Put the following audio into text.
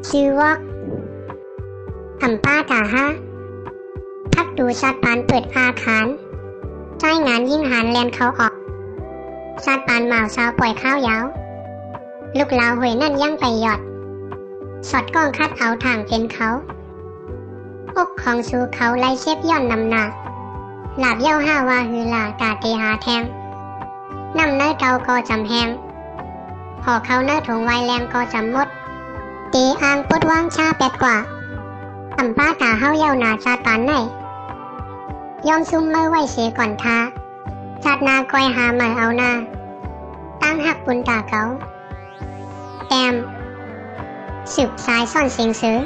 ซื้อวอกอำป้าตาฮะพักดูสัตว์ปานเปิดอาคารจ้ายงานยิ่งหันแลนเขาออกสัตว์ปานหมาสาวปล่อยข้าวยาวลูกลาวหวยนั่นยังไปหยอดสอดก้องคัดเอาทางเป็นเขาอกของสู่เขาไล่เชฟย่อนนำหนาหลาบเย้าห้าว่าฮือลากาเตหาแทงนำเนื้อเกาก็จำแหงพอเขาเนื้อถงไวแรงก็จำมดตีอ่างปดว่างชาแปดกว่าอำป้าตาเฮาเย้าหนาชาตานไหนยอมซุ่มเมื่อไว้เสียก่อนทาชาตินาคอยหาใหม่เอาหน้าตั้งหักปุนตาเกาแอมสืบสายซ่อนเสียงซื้อ